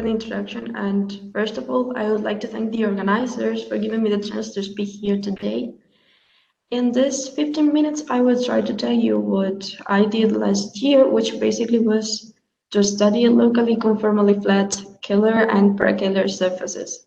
the introduction. And first of all, I would like to thank the organizers for giving me the chance to speak here today. In this 15 minutes, I will try to tell you what I did last year, which basically was to study locally conformally flat Hler and para-Kaehler surfaces.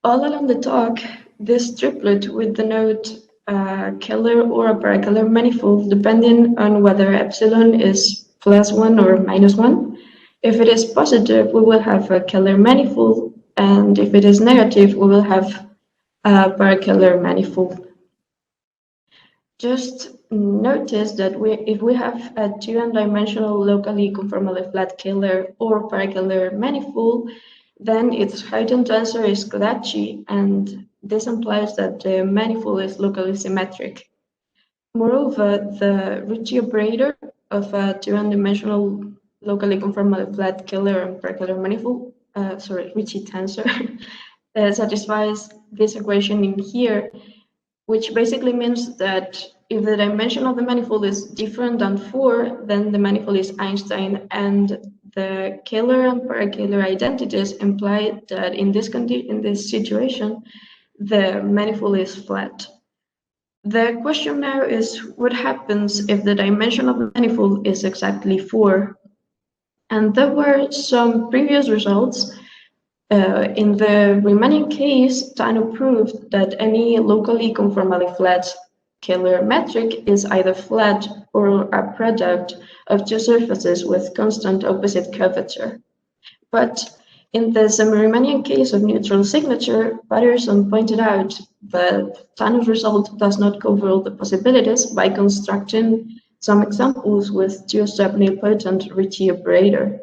All along the talk, this triplet with the node Hler or a para-Kaehler manifold, depending on whether epsilon is +1 or -1. If it is positive, we will have a Hler manifold, and if it is negative, we will have a para-Kaehler manifold. Just notice that if we have a two-dimensional locally conformally flat Hler or para-Kaehler manifold, then its heightened tensor is Cauchy, and this implies that the manifold is locally symmetric. Moreover, the Ricci operator of a two-dimensional locally conformally flat Hler and para-Kaehler manifold, Ricci tensor, satisfies this equation in here, which basically means that if the dimension of the manifold is different than 4, then the manifold is Einstein, and the Hler and para-Kaehler identities imply that in this situation, the manifold is flat. The question now is what happens if the dimension of the manifold is exactly 4? And there were some previous results. In the Riemannian case, Tano proved that any locally conformally flat Hler metric is either flat or a product of two surfaces with constant opposite curvature. But in the semi-Riemannian case of neutral signature, Patterson pointed out that Tano's result does not cover all the possibilities by constructing some examples with two-step nilpotent Ricci operator.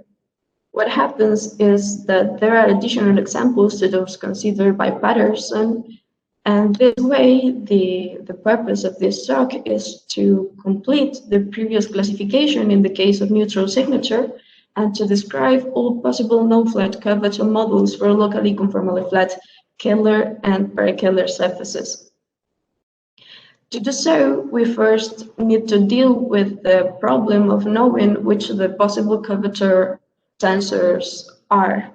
What happens is that there are additional examples to those considered by Patterson, and this way the purpose of this talk is to complete the previous classification in the case of neutral signature and to describe all possible non-flat curvature models for locally conformally flat Hler and para-Kaehler surfaces. To do so, we first need to deal with the problem of knowing which the possible curvature tensors are.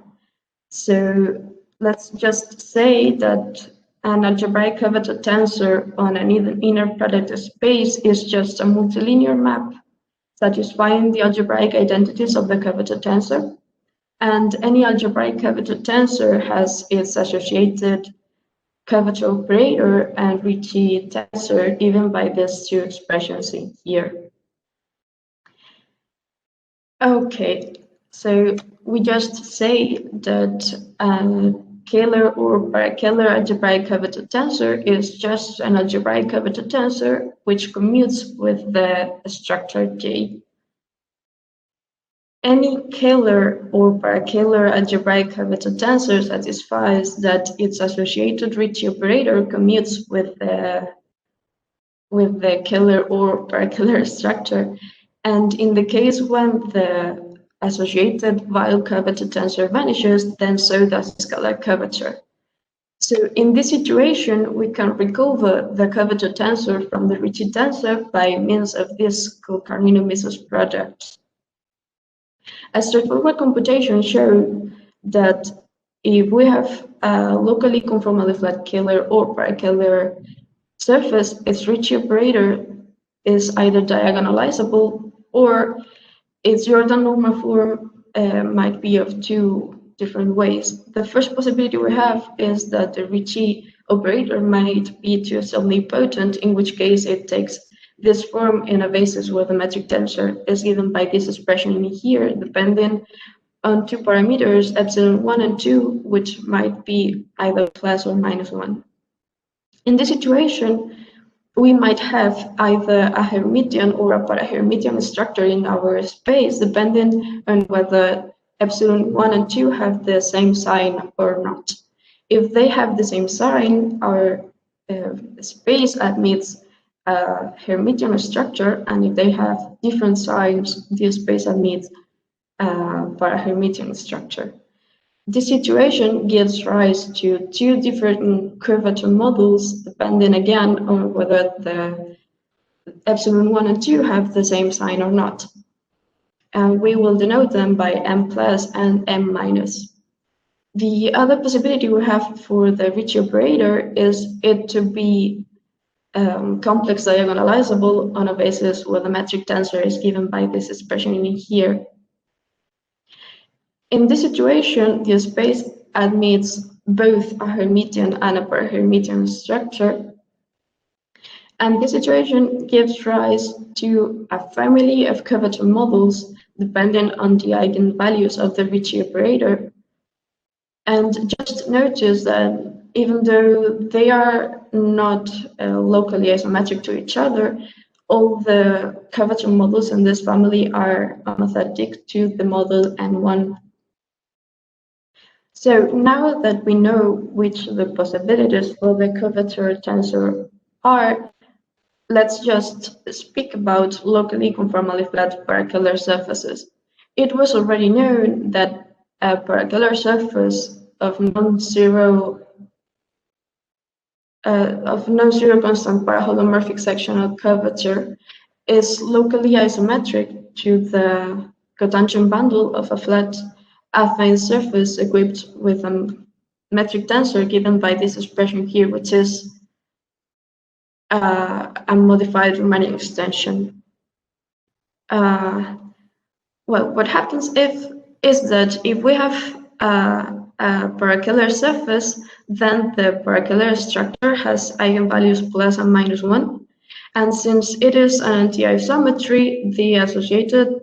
So let's just say that an algebraic curvature tensor on an inner product space is just a multilinear map satisfying the algebraic identities of the curvature tensor. And any algebraic curvature tensor has its associated curvature operator and Ricci tensor given by these two expressions in here. Okay. So we just say that Hler or para-Kaehler algebraic curvature tensor is just an algebraic curvature tensor which commutes with the structure J. Any Hler or para-Kaehler algebraic curvature tensor satisfies that its associated Ricci operator commutes with the Hler or para-Kaehler structure, and in the case when the associated Weil curvature tensor vanishes, then so does scalar curvature. So in this situation, we can recover the curvature tensor from the Ricci tensor by means of this Kulkarnino-Missos product. A straightforward computation showed that if we have a locally conformally flat Hler or para-Kaehler surface, its Ricci operator is either diagonalizable or its Jordan normal form might be of two different ways. The first possibility we have is that the Ricci operator might be two-step nilpotent, in which case it takes this form in a basis where the metric tensor is given by this expression in here, depending on two parameters, epsilon 1 and 2, which might be either plus or minus 1. In this situation, we might have either a Hermitian or a para-Hermitian structure in our space, depending on whether epsilon 1 and 2 have the same sign or not. If they have the same sign, our space admits a Hermitian structure, and if they have different signs, the space admits a para-Hermitian structure. This situation gives rise to two different curvature models, depending again on whether the epsilon 1 and 2 have the same sign or not. And we will denote them by m plus and m minus. The other possibility we have for the Ricci operator is it to be complex diagonalizable on a basis where the metric tensor is given by this expression in here. In this situation, the space admits both a Hermitian and a para-Hermitian structure, and this situation gives rise to a family of curvature models depending on the eigenvalues of the Ricci operator. And just notice that even though they are not locally isometric to each other, all the curvature models in this family are homothetic to the model N1. So now that we know which the possibilities for the curvature tensor are, let's just speak about locally conformally flat para-Kaehler surfaces. It was already known that a para-Kaehler surface of non-zero constant paraholomorphic sectional curvature is locally isometric to the cotangent bundle of a flat affine surface equipped with a metric tensor given by this expression here, which is a modified Riemannian extension. Well, what happens is that if we have a para-Kaehler surface, then the para-Kaehler structure has eigenvalues plus and minus 1. And since it is an anti-isometry, the associated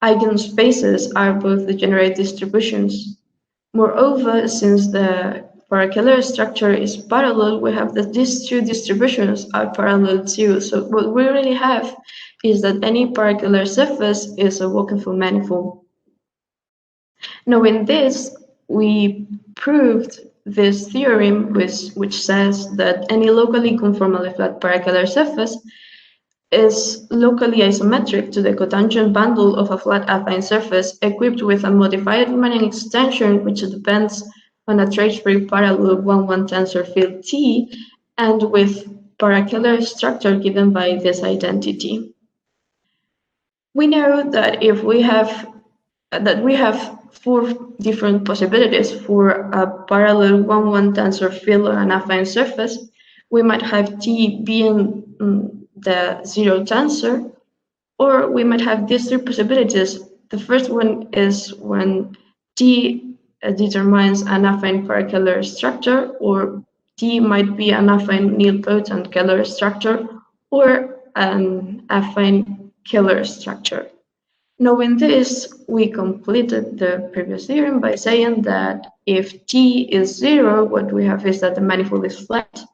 eigenspaces are both degenerate distributions. Moreover, since the para-Kaehler structure is parallel, we have that these two distributions are parallel too. So what we really have is that any para-Kaehler surface is a Wolkenfeld manifold. Knowing this, we proved this theorem which says that any locally conformally flat para-Kaehler surface is locally isometric to the cotangent bundle of a flat affine surface equipped with a modified Riemannian extension which depends on a trace-free parallel 1-1 tensor field T and with para-Kaehler structure given by this identity. We know that if we have four different possibilities for a parallel 1-1 tensor field on an affine surface. We might have T being the zero tensor, or we might have these three possibilities. The first one is when T determines an affine para-Kaehler structure, or T might be an affine nilpotent Kaehler structure, or an affine Kaehler structure. Knowing this, we completed the previous theorem by saying that if T is 0, what we have is that the manifold is flat.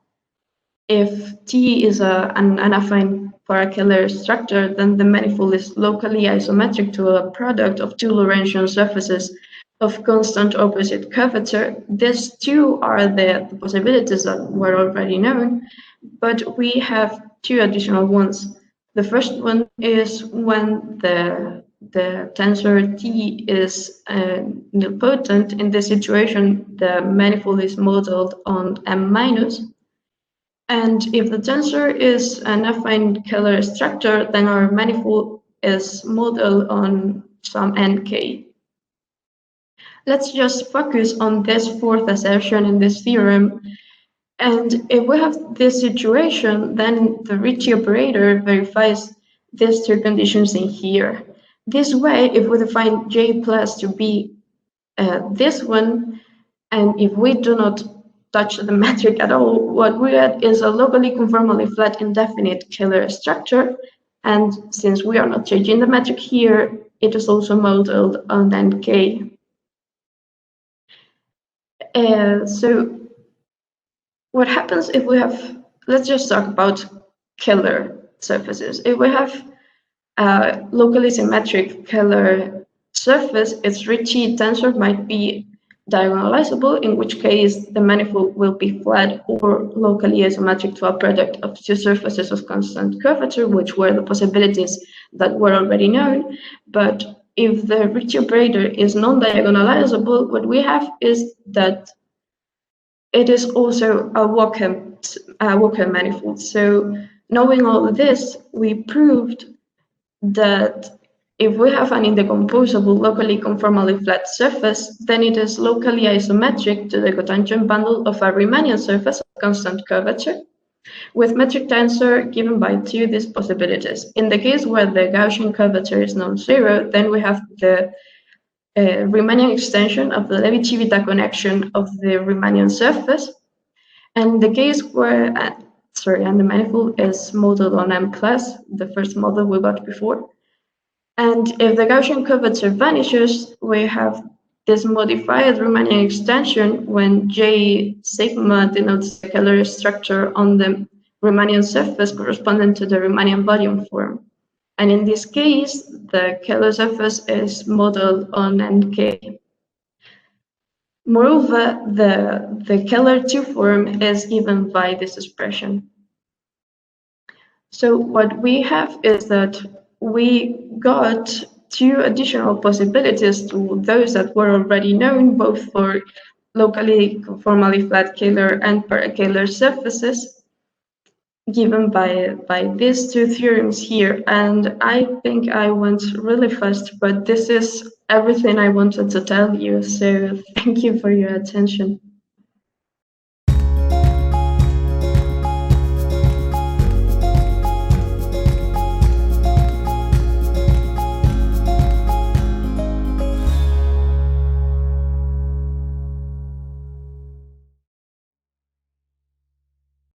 If T is an affine para-Kaehler structure, then the manifold is locally isometric to a product of two Lorentzian surfaces of constant opposite curvature. These two are the possibilities that were already known, but we have two additional ones. The first one is when the tensor T is nilpotent. In this situation, the manifold is modeled on M-. And if the tensor is an affine Kaehler structure, then our manifold is modeled on some NK. Let's just focus on this fourth assertion in this theorem. And if we have this situation, then the Ricci operator verifies these two conditions in here. This way, if we define J plus to be this one, and if we do not touch the metric at all, what we get is a locally conformally flat indefinite Kaehler structure. And since we are not changing the metric here, it is also modeled on NK. So what happens if we have, let's just talk about Kaehler surfaces. If we have a locally symmetric Kaehler surface, its Ricci tensor might be diagonalizable, in which case the manifold will be flat or locally isometric to a product of two surfaces of constant curvature, which were the possibilities that were already known. But if the Ricci operator is non-diagonalizable, what we have is that it is also a Walker manifold. So knowing all of this, we proved that If we have an indecomposable locally conformally flat surface, then it is locally isometric to the cotangent bundle of a Riemannian surface of constant curvature, with metric tensor given by two these possibilities. In the case where the Gaussian curvature is non-zero, then we have the Riemannian extension of the Levi-Civita connection of the Riemannian surface. And the case where, and the manifold is modeled on M class, the first model we got before. And if the Gaussian curvature vanishes, we have this modified Riemannian extension when J sigma denotes the Hler structure on the Riemannian surface corresponding to the Riemannian volume form. And in this case, the Hler surface is modeled on NK. Moreover, the Hler 2 form is given by this expression. So what we have is that we got two additional possibilities to those that were already known, both for locally conformally flat Kaehler and para-Kaehler surfaces, given by these two theorems here. And I think I went really fast, but this is everything I wanted to tell you. So thank you for your attention.